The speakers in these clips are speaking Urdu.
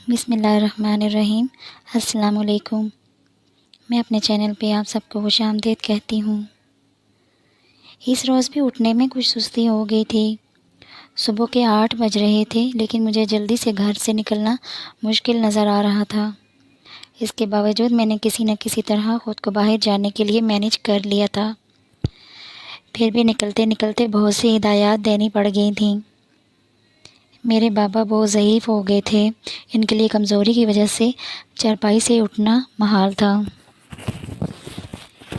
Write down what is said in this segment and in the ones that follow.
بسم اللہ الرحمن الرحیم۔ السلام علیکم۔ میں اپنے چینل پہ آپ سب کو خوش آمدید کہتی ہوں۔ اس روز بھی اٹھنے میں کچھ سستی ہو گئی تھی۔ صبح کے 8 بج رہے تھے، لیکن مجھے جلدی سے گھر سے نکلنا مشکل نظر آ رہا تھا۔ اس کے باوجود میں نے کسی نہ کسی طرح خود کو باہر جانے کے لیے مینیج کر لیا تھا۔ پھر بھی نکلتے نکلتے بہت سی ہدایات دینی پڑ گئی تھیں۔ میرے بابا بہت ضعیف ہو گئے تھے۔ ان کے لیے کمزوری کی وجہ سے چارپائی سے اٹھنا محال تھا۔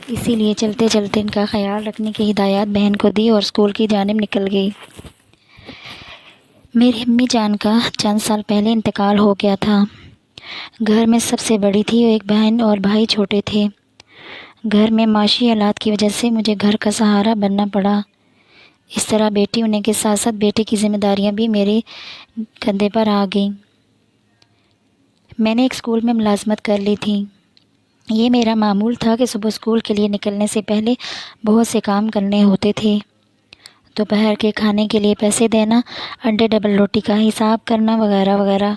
اسی لیے چلتے چلتے ان کا خیال رکھنے کی ہدایات بہن کو دی اور اسکول کی جانب نکل گئی۔ میری امی جان کا چند سال پہلے انتقال ہو گیا تھا۔ گھر میں سب سے بڑی تھی، ایک بہن اور بھائی چھوٹے تھے۔ گھر میں معاشی حالات کی وجہ سے مجھے گھر کا سہارا بننا پڑا۔ اس طرح بیٹی ہونے کے ساتھ ساتھ بیٹے کی ذمہ داریاں بھی میرے کندھے پر آ گئیں۔ میں نے ایک اسکول میں ملازمت کر لی تھی۔ یہ میرا معمول تھا کہ صبح اسکول کے لیے نکلنے سے پہلے بہت سے کام کرنے ہوتے تھے۔ دوپہر کے کھانے کے لیے پیسے دینا، انڈے ڈبل روٹی کا حساب کرنا وغیرہ وغیرہ۔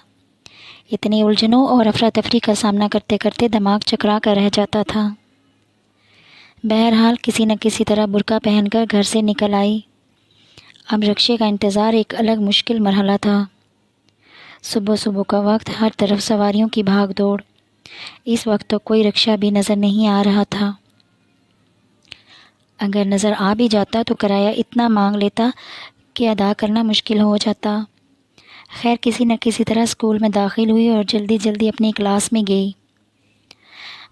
اتنی الجھنوں اور افراتفری کا سامنا کرتے کرتے دماغ چکرا کر رہ جاتا تھا۔ بہرحال کسی نہ کسی طرح برقع پہن کر گھر سے نکل آئی۔ اب رکشے کا انتظار ایک الگ مشکل مرحلہ تھا۔ صبح صبح کا وقت، ہر طرف سواریوں کی بھاگ دوڑ۔ اس وقت تو کوئی رکشہ بھی نظر نہیں آ رہا تھا۔ اگر نظر آ بھی جاتا تو کرایہ اتنا مانگ لیتا کہ ادا کرنا مشکل ہو جاتا۔ خیر کسی نہ کسی طرح اسکول میں داخل ہوئی اور جلدی جلدی اپنی کلاس میں گئی۔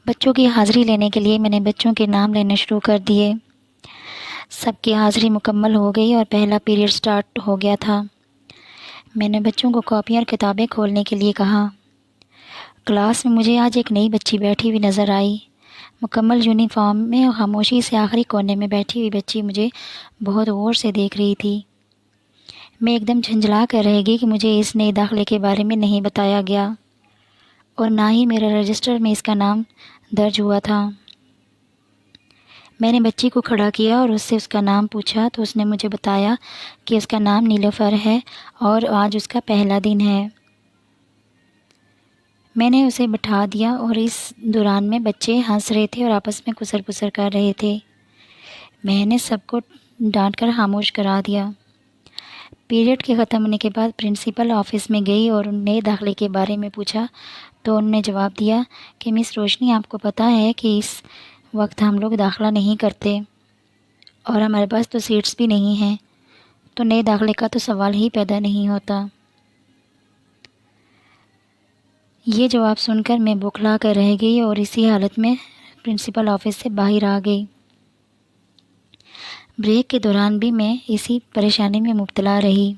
بچوں کی حاضری لینے کے لیے میں نے بچوں کے نام لینے شروع کر دیے۔ سب کی حاضری مکمل ہو گئی اور پہلا پیریڈ سٹارٹ ہو گیا تھا۔ میں نے بچوں کو کاپیاں اور کتابیں کھولنے کے لیے کہا۔ کلاس میں مجھے آج ایک نئی بچی بیٹھی ہوئی نظر آئی۔ مکمل یونیفارم میں خاموشی سے آخری کونے میں بیٹھی ہوئی بچی مجھے بہت غور سے دیکھ رہی تھی۔ میں ایک دم جھنجھلا کر رہ گئی کہ مجھے اس نئے داخلے کے بارے میں نہیں بتایا گیا اور نہ ہی میرے رجسٹر میں اس کا نام درج ہوا تھا۔ میں نے بچی کو کھڑا کیا اور اس سے اس کا نام پوچھا تو اس نے مجھے بتایا کہ اس کا نام نیلوفر ہے اور آج اس کا پہلا دن ہے۔ میں نے اسے بٹھا دیا اور اس دوران میں بچے ہنس رہے تھے اور آپس میں کسر پسر کر رہے تھے۔ میں نے سب کو ڈانٹ کر خاموش کرا دیا۔ پیریڈ کے ختم ہونے کے بعد پرنسپل آفس میں گئی اور نئے داخلے کے بارے میں پوچھا تو انہوں نے جواب دیا کہ مس روشنی، آپ کو پتہ ہے کہ اس وقت ہم لوگ داخلہ نہیں کرتے اور ہمارے پاس تو سیٹس بھی نہیں ہیں، تو نئے داخلے کا تو سوال ہی پیدا نہیں ہوتا۔ یہ جواب سن کر میں بوکھلا کر رہ گئی اور اسی حالت میں پرنسپل آفس سے باہر آ گئی۔ بریک کے دوران بھی میں اسی پریشانی میں مبتلا رہی۔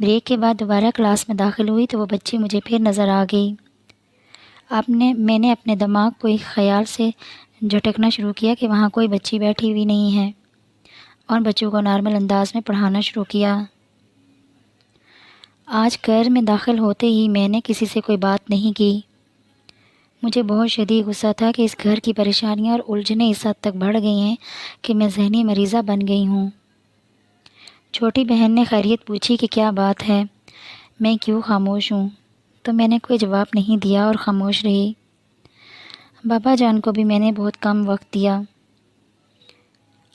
بریک کے بعد دوبارہ کلاس میں داخل ہوئی تو وہ بچی مجھے پھر نظر آ گئی۔ میں نے اپنے دماغ کو ایک خیال سے جھٹکنا شروع کیا کہ وہاں کوئی بچی بیٹھی ہوئی نہیں ہے اور بچوں کو نارمل انداز میں پڑھانا شروع کیا۔ آج گھر میں داخل ہوتے ہی میں نے کسی سے کوئی بات نہیں کی۔ مجھے بہت شدید غصہ تھا کہ اس گھر کی پریشانیاں اور الجھنیں اس حد تک بڑھ گئی ہیں کہ میں ذہنی مریضہ بن گئی ہوں۔ چھوٹی بہن نے خیریت پوچھی کہ کیا بات ہے، میں کیوں خاموش ہوں، تو میں نے کوئی جواب نہیں دیا اور خاموش رہی۔ بابا جان کو بھی میں نے بہت کم وقت دیا۔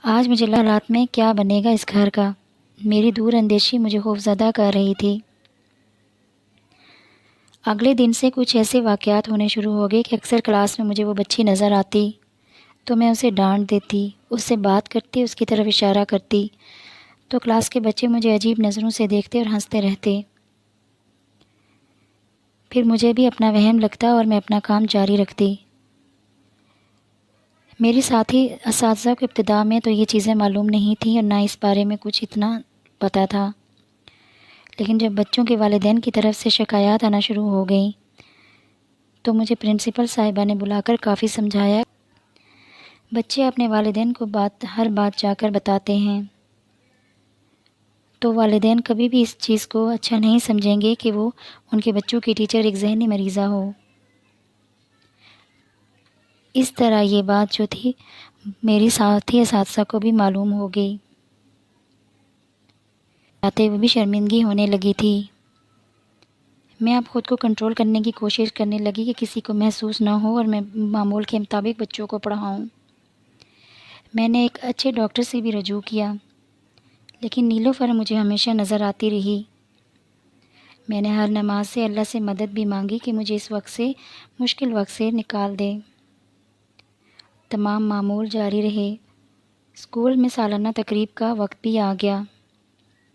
آج مجھے حالات میں کیا بنے گا اس گھر کا، میری دور اندیشی مجھے خوفزدہ کر رہی تھی۔ اگلے دن سے کچھ ایسے واقعات ہونے شروع ہو گئے کہ اکثر کلاس میں مجھے وہ بچی نظر آتی تو میں اسے ڈانٹ دیتی، اس سے بات کرتی، اس کی طرف اشارہ کرتی تو کلاس کے بچے مجھے عجیب نظروں سے دیکھتے اور ہنستے رہتے۔ پھر مجھے بھی اپنا وہم لگتا اور میں اپنا کام جاری رکھتی۔ میری ساتھی اساتذہ کو ابتدا میں تو یہ چیزیں معلوم نہیں تھیں اور نہ اس بارے میں کچھ اتنا پتہ تھا، لیکن جب بچوں کے والدین کی طرف سے شکایات آنا شروع ہو گئیں تو مجھے پرنسپل صاحبہ نے بلا کر کافی سمجھایا۔ بچے اپنے والدین کو ہر بات جا کر بتاتے ہیں تو والدین کبھی بھی اس چیز کو اچھا نہیں سمجھیں گے کہ وہ ان کے بچوں کی ٹیچر ایک ذہنی مریضہ ہو۔ اس طرح یہ بات جو تھی میری ساتھی اساتذہ کو بھی معلوم ہو گئی۔ آتے ہوئے بھی شرمندگی ہونے لگی تھی۔ میں اب خود کو کنٹرول کرنے کی کوشش کرنے لگی کہ کسی کو محسوس نہ ہو اور میں معمول کے مطابق بچوں کو پڑھاؤں۔ میں نے ایک اچھے ڈاکٹر سے بھی رجوع کیا، لیکن نیلوفر مجھے ہمیشہ نظر آتی رہی۔ میں نے ہر نماز سے اللہ سے مدد بھی مانگی کہ مجھے اس وقت سے، مشکل وقت سے نکال دے۔ تمام معمول جاری رہے۔ اسکول میں سالانہ تقریب کا وقت بھی آ گیا۔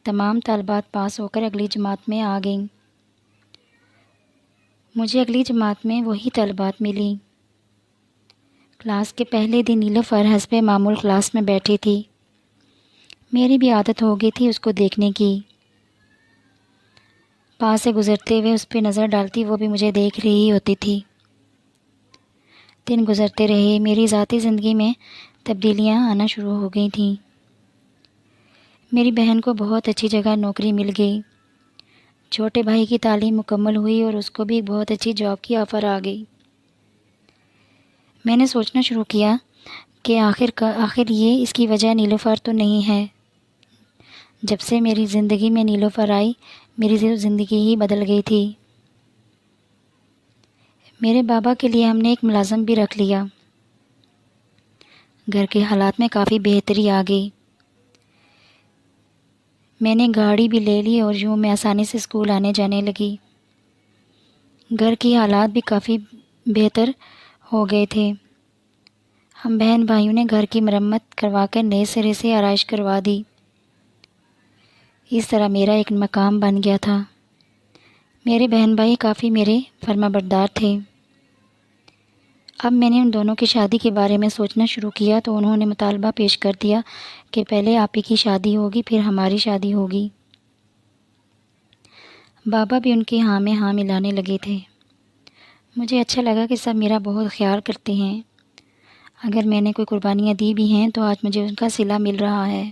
تمام طالبات پاس ہو کر اگلی جماعت میں آ گئیں۔ مجھے اگلی جماعت میں وہی طالبات ملیں۔ کلاس کے پہلے دن نیلوفر حسب معمول کلاس میں بیٹھی تھی۔ میری بھی عادت ہو گئی تھی اس کو دیکھنے کی۔ پاس سے گزرتے ہوئے اس پہ نظر ڈالتی، وہ بھی مجھے دیکھ رہی ہوتی تھی۔ دن گزرتے رہے، میری ذاتی زندگی میں تبدیلیاں آنا شروع ہو گئی تھیں۔ میری بہن کو بہت اچھی جگہ نوکری مل گئی۔ چھوٹے بھائی کی تعلیم مکمل ہوئی اور اس کو بھی بہت اچھی جاب کی آفر آ گئی۔ میں نے سوچنا شروع کیا کہ آخر یہ اس کی وجہ نیلوفر تو نہیں ہے۔ جب سے میری زندگی میں نیلوفر آئی، میری زندگی ہی بدل گئی تھی۔ میرے بابا کے لیے ہم نے ایک ملازم بھی رکھ لیا۔ گھر کے حالات میں کافی بہتری آ گئی۔ میں نے گاڑی بھی لے لی اور یوں میں آسانی سے اسکول آنے جانے لگی۔ گھر کی حالات بھی کافی بہتر ہو گئے تھے۔ ہم بہن بھائیوں نے گھر کی مرمت کروا کر نئے سرے سے آرائش کروا دی۔ اس طرح میرا ایک مقام بن گیا تھا۔ میرے بہن بھائی کافی میرے فرما بردار تھے۔ اب میں نے ان دونوں کی شادی کے بارے میں سوچنا شروع کیا تو انہوں نے مطالبہ پیش کر دیا کہ پہلے آپ ہی کی شادی ہوگی، پھر ہماری شادی ہوگی۔ بابا بھی ان کے ہاں میں ہاں ملانے لگے تھے۔ مجھے اچھا لگا کہ سب میرا بہت خیال کرتے ہیں۔ اگر میں نے کوئی قربانیاں دی بھی ہیں تو آج مجھے ان کا صلہ مل رہا ہے۔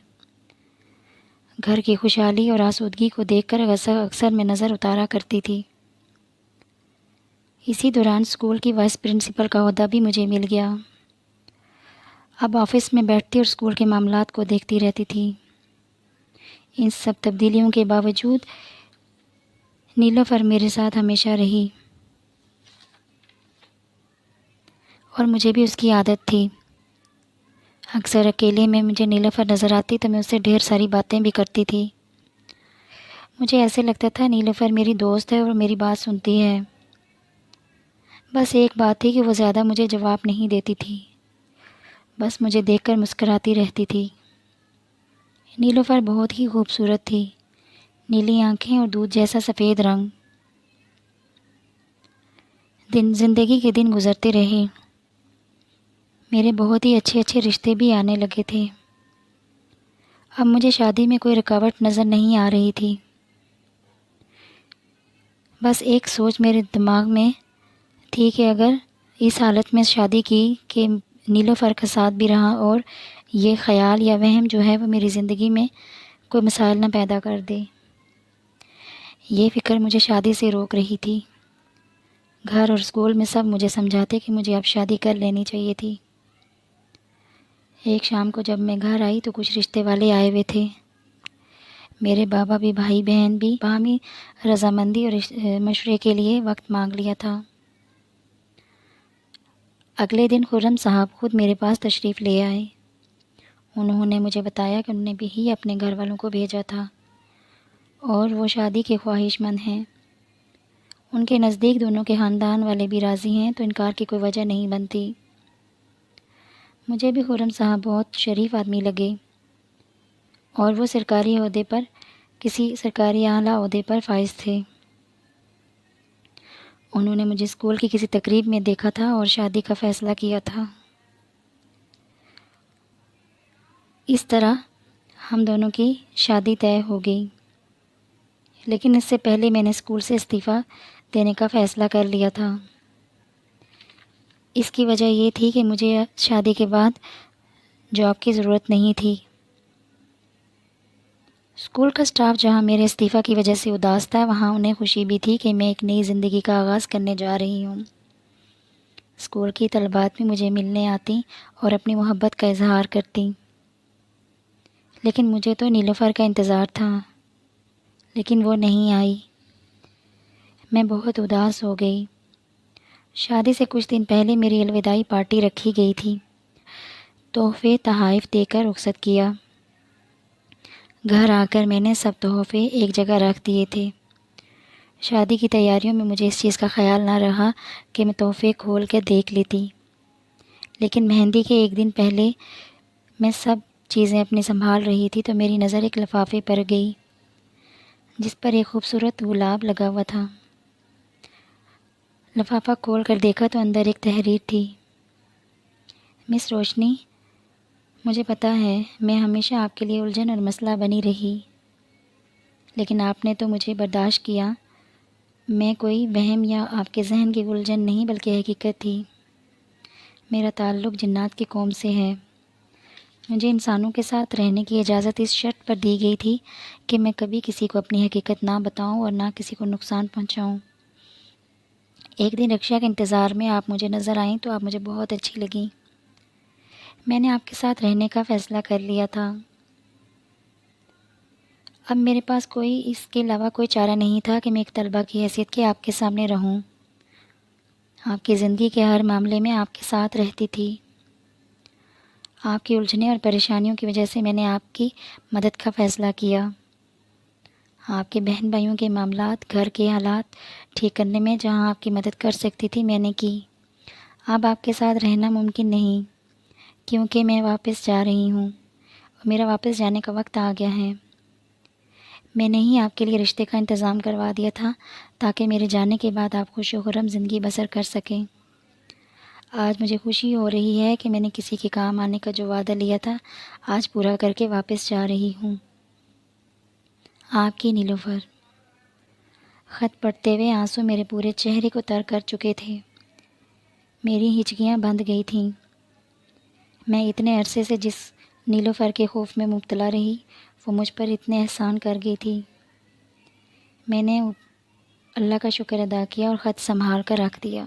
گھر کی خوشحالی اور آسودگی کو دیکھ کر اکثر میں نظر اتارا کرتی تھی۔ اسی دوران اسکول کی وائس پرنسپل کا عہدہ بھی مجھے مل گیا۔ اب آفس میں بیٹھتی اور اسکول کے معاملات کو دیکھتی رہتی تھی۔ ان سب تبدیلیوں کے باوجود نیلوفر میرے ساتھ ہمیشہ رہی اور مجھے بھی اس کی عادت تھی۔ اکثر اکیلے میں مجھے نیلوفر نظر آتی تو میں اس سے ڈھیر ساری باتیں بھی کرتی تھی۔ مجھے ایسے لگتا تھا نیلوفر میری دوست ہے اور میری بات سنتی ہے۔ بس ایک بات تھی کہ وہ زیادہ مجھے جواب نہیں دیتی تھی، بس مجھے دیکھ کر مسکراتی رہتی تھی۔ نیلوفر بہت ہی خوبصورت تھی، نیلی آنکھیں اور دودھ جیسا سفید رنگ۔ زندگی کے دن گزرتے رہے۔ میرے بہت ہی اچھے رشتے بھی آنے لگے تھے۔ اب مجھے شادی میں کوئی رکاوٹ نظر نہیں آ رہی تھی۔ بس ایک سوچ میرے دماغ میں تھی کہ اگر اس حالت میں شادی کی کہ نیلوفر کا ساتھ بھی رہا اور یہ خیال یا وہم جو ہے وہ میری زندگی میں کوئی مسائل نہ پیدا کر دے۔ یہ فکر مجھے شادی سے روک رہی تھی۔ گھر اور اسکول میں سب مجھے سمجھاتے کہ مجھے اب شادی کر لینی چاہیے تھی۔ ایک شام کو جب میں گھر آئی تو کچھ رشتے والے آئے ہوئے تھے۔ میرے بابا بھی، بھائی بہن بھی، باہمی رضامندی اور مشورے کے لیے وقت مانگ لیا تھا۔ اگلے دن خرم صاحب خود میرے پاس تشریف لے آئے۔ انہوں نے مجھے بتایا کہ انہوں نے بھی ہی اپنے گھر والوں کو بھیجا تھا اور وہ شادی کے خواہش مند ہیں۔ ان کے نزدیک دونوں کے خاندان والے بھی راضی ہیں تو انکار کی کوئی وجہ نہیں بنتی۔ مجھے بھی خرم صاحب بہت شریف آدمی لگے اور وہ سرکاری عہدے پر، کسی سرکاری اعلیٰ عہدے پر فائز تھے۔ انہوں نے مجھے اسکول کی کسی تقریب میں دیکھا تھا اور شادی کا فیصلہ کیا تھا۔ اس طرح ہم دونوں کی شادی طے ہو گئی، لیکن اس سے پہلے میں نے اسکول سے استعفیٰ دینے کا فیصلہ کر لیا تھا۔ اس کی وجہ یہ تھی کہ مجھے شادی کے بعد جاب کی ضرورت نہیں تھی۔ اسکول کا سٹاف جہاں میرے استعفیٰ کی وجہ سے اداس تھا، وہاں انہیں خوشی بھی تھی کہ میں ایک نئی زندگی کا آغاز کرنے جا رہی ہوں۔ اسکول کی طالبات بھی مجھے ملنے آتیں اور اپنی محبت کا اظہار کرتیں، لیکن مجھے تو نیلوفر کا انتظار تھا، لیکن وہ نہیں آئی۔ میں بہت اداس ہو گئی۔ شادی سے کچھ دن پہلے میری الوداعی پارٹی رکھی گئی تھی۔ تحفے تحائف دے کر رخصت کیا۔ گھر آ کر میں نے سب تحفے ایک جگہ رکھ دیے تھے۔ شادی کی تیاریوں میں مجھے اس چیز کا خیال نہ رہا کہ میں تحفے کھول کے دیکھ لیتی، لیکن مہندی کے ایک دن پہلے میں سب چیزیں اپنی سنبھال رہی تھی تو میری نظر ایک لفافے پر گئی جس پر ایک خوبصورت گلاب لگا ہوا تھا۔ لفافہ کھول کر دیکھا تو اندر ایک تحریر تھی: مس روشنی، مجھے پتہ ہے میں ہمیشہ آپ کے لیے الجھن اور مسئلہ بنی رہی، لیکن آپ نے تو مجھے برداشت کیا۔ میں کوئی وہم یا آپ کے ذہن کی الجھن نہیں بلکہ حقیقت تھی۔ میرا تعلق جنات کی قوم سے ہے۔ مجھے انسانوں کے ساتھ رہنے کی اجازت اس شرط پر دی گئی تھی کہ میں کبھی کسی کو اپنی حقیقت نہ بتاؤں اور نہ کسی کو نقصان پہنچاؤں۔ ایک دن رکشا کے انتظار میں آپ مجھے نظر آئیں تو آپ مجھے بہت اچھی لگیں۔ میں نے آپ کے ساتھ رہنے کا فیصلہ کر لیا تھا۔ اب میرے پاس اس کے علاوہ کوئی چارہ نہیں تھا کہ میں ایک طالبہ کی حیثیت کے آپ کے سامنے رہوں۔ آپ کی زندگی کے ہر معاملے میں آپ کے ساتھ رہتی تھی۔ آپ کی الجھنیں اور پریشانیوں کی وجہ سے میں نے آپ کی مدد کا فیصلہ کیا۔ آپ کے بہن بھائیوں کے معاملات، گھر کے حالات ٹھیک کرنے میں جہاں آپ کی مدد کر سکتی تھی میں نے کی۔ اب آپ کے ساتھ رہنا ممکن نہیں کیونکہ میں واپس جا رہی ہوں اور میرا واپس جانے کا وقت آ گیا ہے۔ میں نے ہی آپ کے لیے رشتے کا انتظام کروا دیا تھا تاکہ میرے جانے کے بعد آپ خوش و خرم زندگی بسر کر سکیں۔ آج مجھے خوشی ہو رہی ہے کہ میں نے کسی کے کام آنے کا جو وعدہ لیا تھا آج پورا کر کے واپس جا رہی ہوں۔ آپ کی نیلوفر۔ خط پڑھتے ہوئے آنسو میرے پورے چہرے کو تر کر چکے تھے۔ میری ہچکیاں بندھ گئی تھیں۔ میں اتنے عرصے سے جس نیلوفر کے خوف میں مبتلا رہی وہ مجھ پر اتنے احسان کر گئی تھی۔ میں نے اللہ کا شکر ادا کیا اور خط سنبھال کر رکھ دیا۔